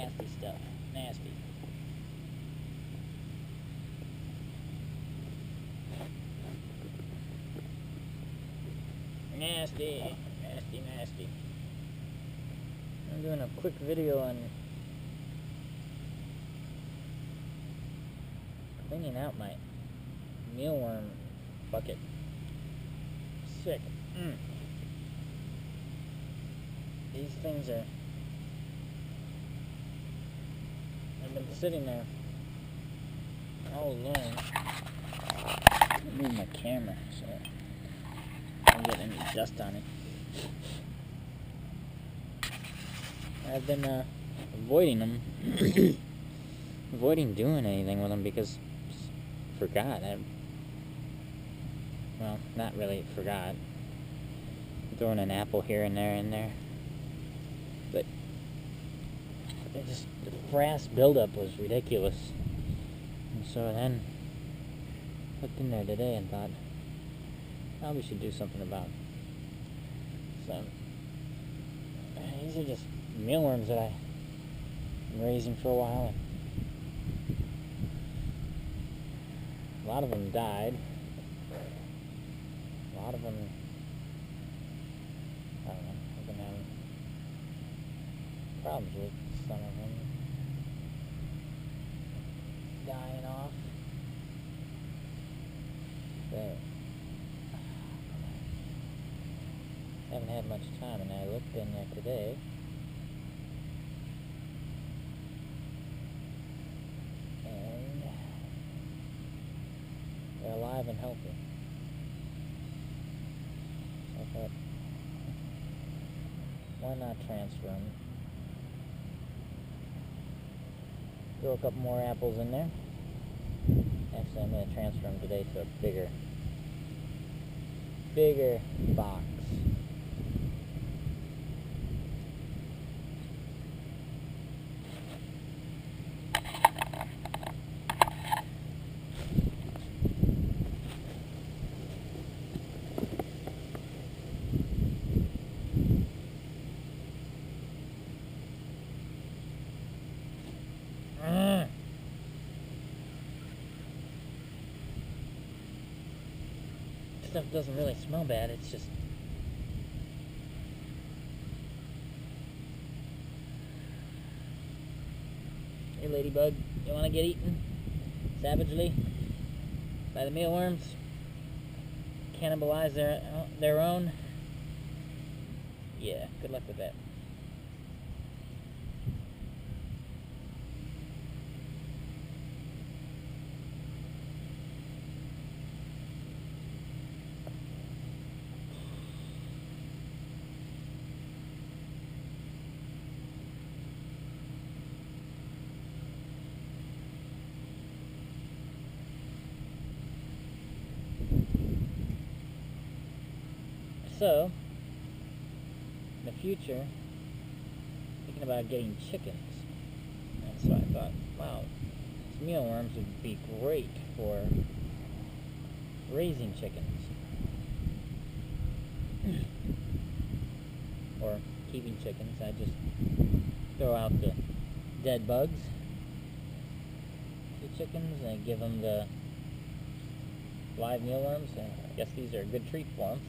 Nasty stuff. Nasty. Nasty. Nasty, nasty. I'm doing a quick video on cleaning out my mealworm bucket. Sick. These things are... I've been sitting there all alone. I move my camera so I don't get any dust on it. I've been avoiding them, avoiding doing anything with them because I forgot. Well, not really forgot. Throwing an apple here and there, but it just, the brass buildup was ridiculous. And so then looked in there today and thought, probably should do something about it. So these are just mealworms that I've been raising for a while, and a lot of them died. A lot of them, I don't know, I've been having problems with some of them dying off. But I haven't had much time, and I looked in there today. And they're alive and healthy. So I thought, why not transfer them? Throw a couple more apples in there. Actually, I'm going to transfer them today to a bigger box. Stuff doesn't really smell bad, it's just hey ladybug, you want to get eaten savagely by the mealworms? Cannibalize their own? Yeah, good luck with that. So, in the future, thinking about getting chickens. And so I thought, wow, these mealworms would be great for raising chickens. Or keeping chickens. I just throw out the dead bugs to the chickens and give them the live mealworms. And I guess these are a good treat for them.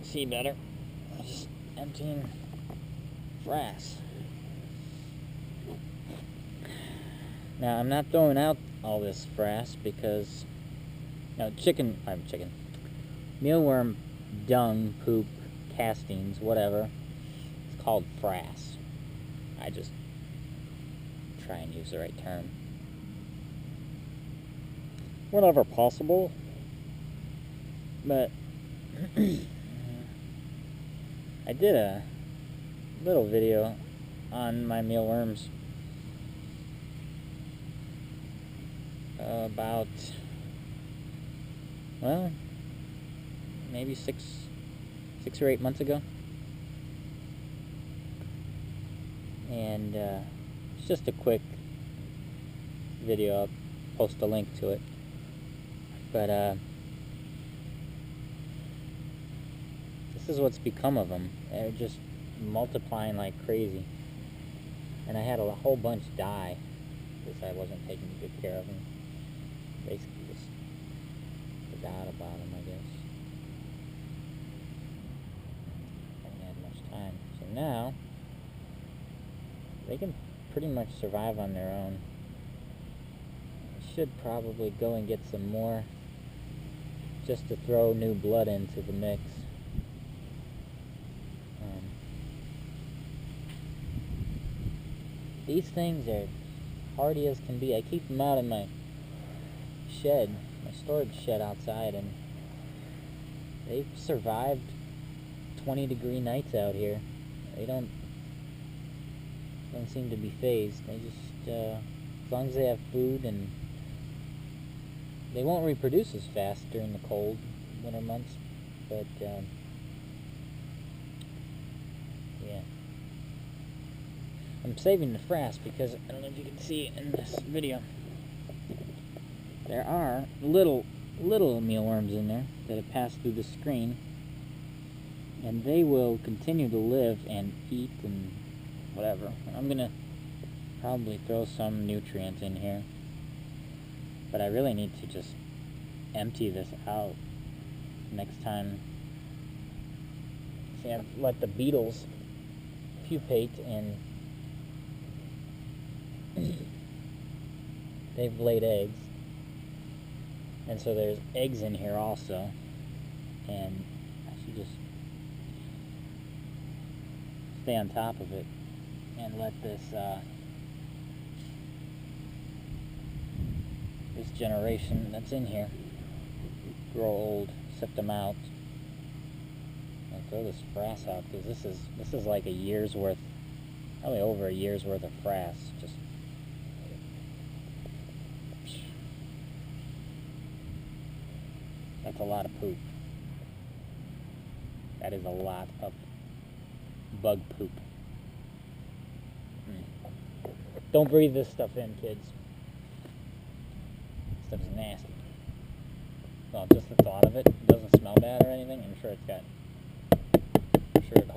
See better. I'm just emptying frass. Now I'm not throwing out all this frass because mealworm dung, poop, castings, whatever. It's called frass. I just try and use the right term. Whenever possible. But I did a little video on my mealworms about, well, maybe six or 8 months ago, and it's just a quick video. I'll post a link to it. But this is what's become of them. They're just multiplying like crazy. And I had a whole bunch die because I wasn't taking good care of them. Basically just forgot about them, I guess. Haven't had much time. So now, they can pretty much survive on their own. I should probably go and get some more just to throw new blood into the mix. These things are hardy as can be. I keep them out in my shed, my storage shed outside, and they've survived 20-degree nights out here. They don't seem to be phased. They just, as long as they have food, and they won't reproduce as fast during the cold winter months, but yeah. I'm saving the frass because I don't know if you can see in this video. There are little mealworms in there that have passed through the screen, and they will continue to live and eat and whatever. I'm gonna probably throw some nutrients in here, but I really need to just empty this out next time. See, I've let the beetles pupate, and they've laid eggs, and so there's eggs in here also, and I should just stay on top of it and let this this generation that's in here grow old, sift them out, and throw this frass out, because this is like a year's worth, probably over a year's worth of frass. Just that's a lot of poop. That is a lot of bug poop. Don't breathe this stuff in, kids. This stuff is nasty. Well, just the thought of it, it doesn't smell bad or anything. I'm sure it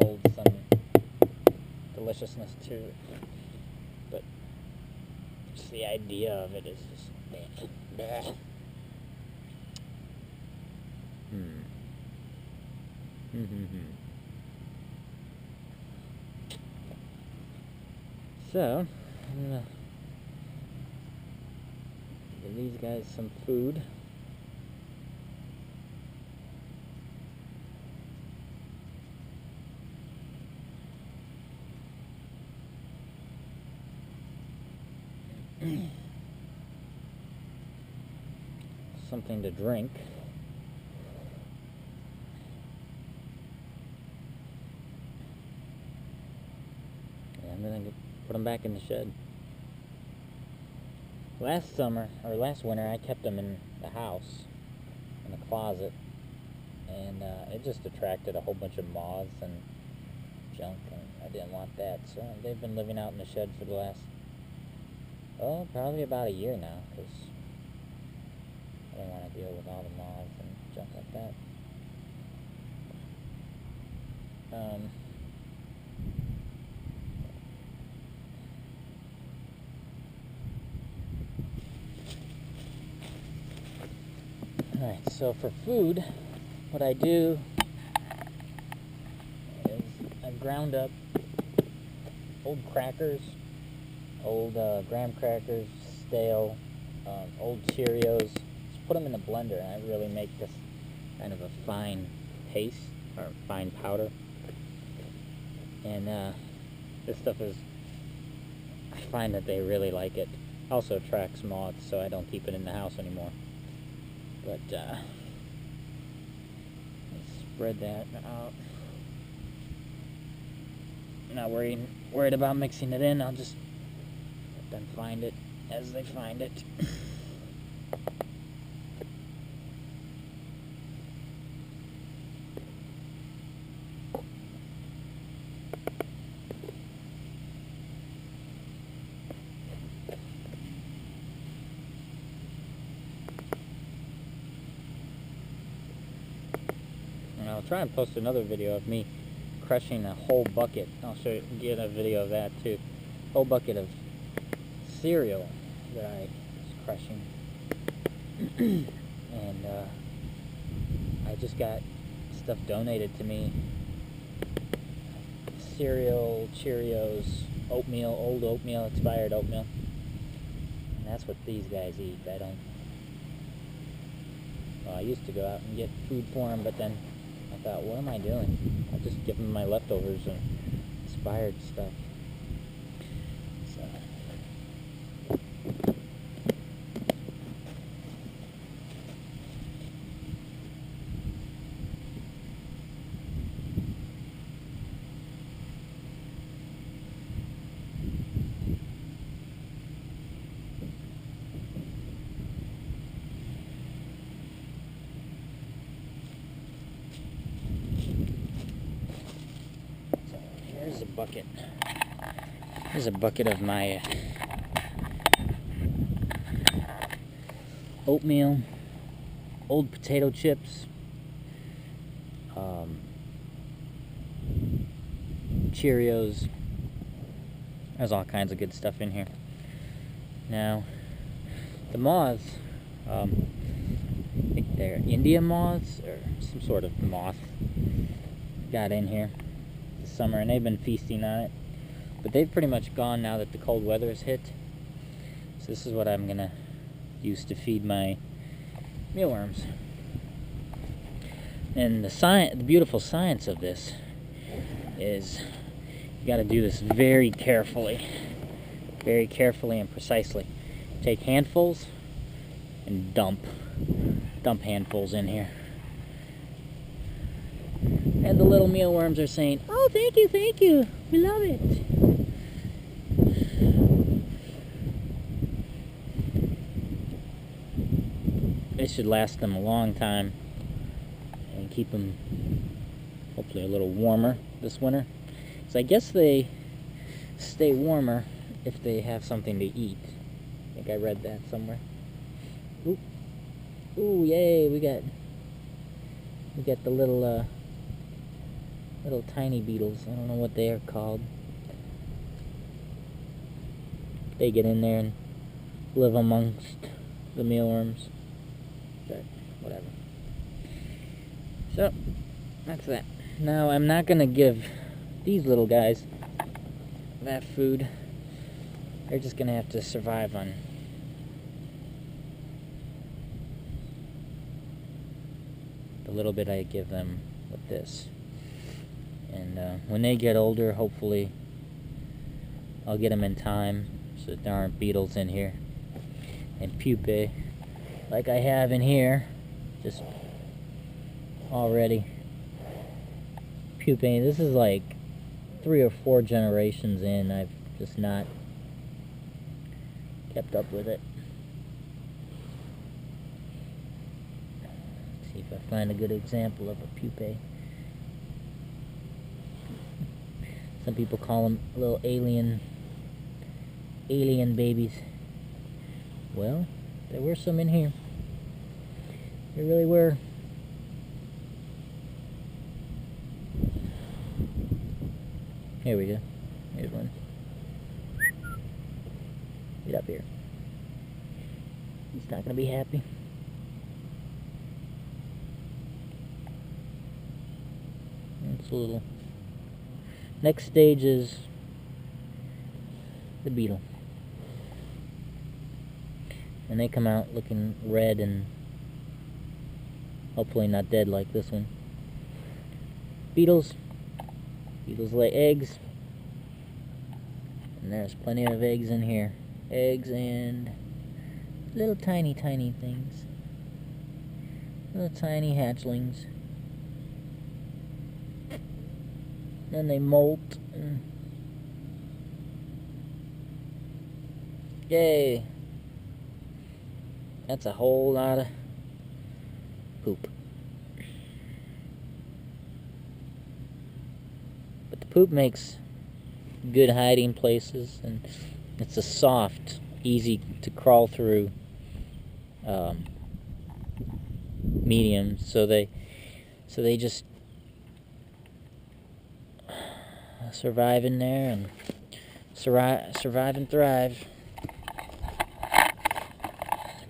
holds some deliciousness to it. But just the idea of it is just bleh. So, I'm gonna give these guys some food. Something to drink. And then I can put them back in the shed. Last winter, I kept them in the house, in the closet, and it just attracted a whole bunch of moths and junk, and I didn't want that. So they've been living out in the shed for the last, probably about a year now, because I don't want to deal with all the moths and junk like that. Alright, so for food, what I do is I've ground up old crackers, old graham crackers, stale, old Cheerios. Just put them in the blender, and I really make this kind of a fine paste, or fine powder. And this stuff is, I find that they really like it. Also attracts moths, so I don't keep it in the house anymore. But let's spread that out. Not worried about mixing it in. I'll just let them find it as they find it. I'll try and post another video of me crushing a whole bucket. I'll show you, get a video of that too. Whole bucket of cereal that I was crushing. And I just got stuff donated to me. Cereal, Cheerios, oatmeal, old oatmeal, expired oatmeal. And that's what these guys eat. I don't... Well, I used to go out and get food for them, but then I thought, what am I doing? I'll just give them my leftovers and expired stuff. So... Here's a bucket. Here's a bucket of my oatmeal, old potato chips, Cheerios. There's all kinds of good stuff in here. Now, the moths, I think they're India moths or some sort of moth, got in here this summer, and they've been feasting on it. But they've pretty much gone now that the cold weather has hit. So this is what I'm gonna use to feed my mealworms. And the beautiful science of this is you got to do this very carefully and precisely. Take handfuls and dump handfuls in here. And the little mealworms are saying, "Oh, thank you, we love it." This should last them a long time and keep them hopefully a little warmer this winter. So I guess they stay warmer if they have something to eat. I think I read that somewhere. Ooh, ooh, yay! We got the little tiny beetles. I don't know what they are called. They get in there and live amongst the mealworms. But whatever. So that's that. Now I'm not gonna give these little guys that food. They're just gonna have to survive on the little bit I give them with this. And when they get older, hopefully I'll get them in time so that there aren't beetles in here and pupae like I have in here, just already. Pupae. This is like 3 or 4 generations in. I've just not kept up with it. Let's see if I find a good example of a pupae. Some people call them little alien babies. Well, there were some in here. There really were. Here we go. Here's one. Get up here. He's not gonna be happy. It's a little. Next stage is the beetle. And they come out looking red and hopefully not dead like this one. Beetles lay eggs. And there's plenty of eggs in here. Eggs and little tiny things. Little tiny hatchlings. Then they molt. Yay! That's a whole lot of poop. But the poop makes good hiding places, and it's a soft, easy to crawl through medium. So they just survive in there and survive and thrive.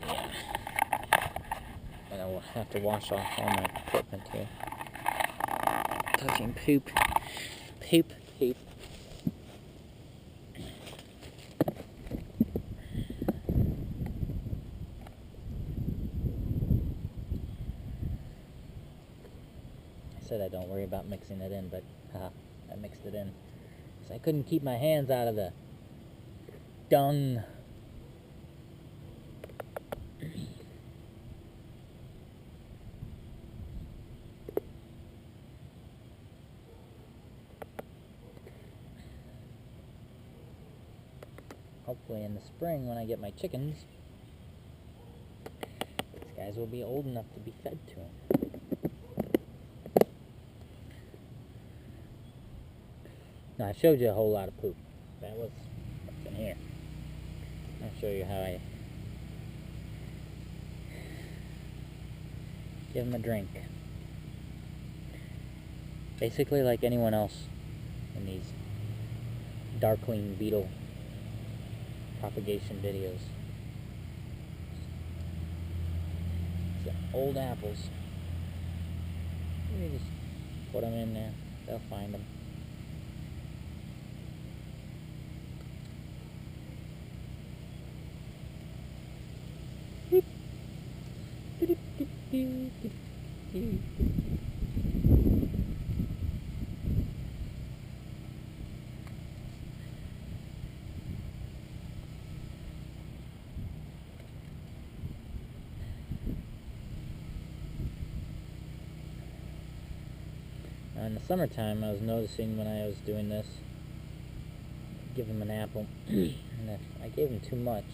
Yeah. And I'll have to wash off all my equipment here. Touching poop. Poop. I said I don't worry about mixing it in, but I mixed it in. So I couldn't keep my hands out of the dung. Hopefully in the spring when I get my chickens, these guys will be old enough to be fed to them. Now I showed you a whole lot of poop. That was what's in here. I'll show you how I give them a drink. Basically like anyone else in these darkling beetle propagation videos. It's old apples. You just put them in there. They'll find them. In the summertime, I was noticing when I was doing this, give them an apple, and if I gave them too much,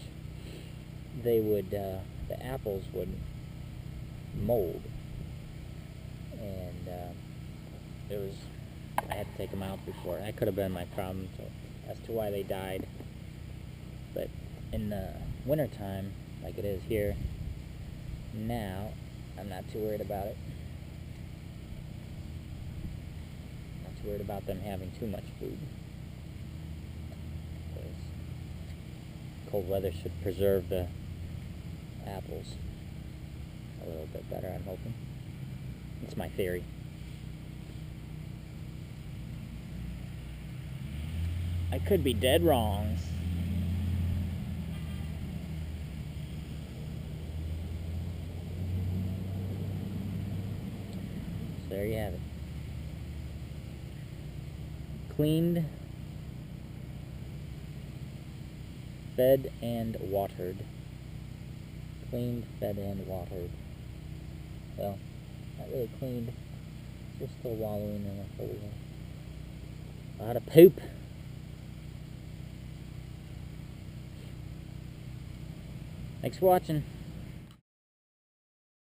they would, the apples would mold, and I had to take them out before. That could have been my problem as to why they died. But in the wintertime, like it is here now, I'm not too worried about it. Not too worried about them having too much food. Because cold weather should preserve the apples a little bit better, I'm hoping. It's my theory. I could be dead wrong. So there you have it. Cleaned, fed, and watered. Cleaned, fed, and watered. Well, not really cleaned. They're still wallowing in a hole. A lot of poop. Thanks for watching.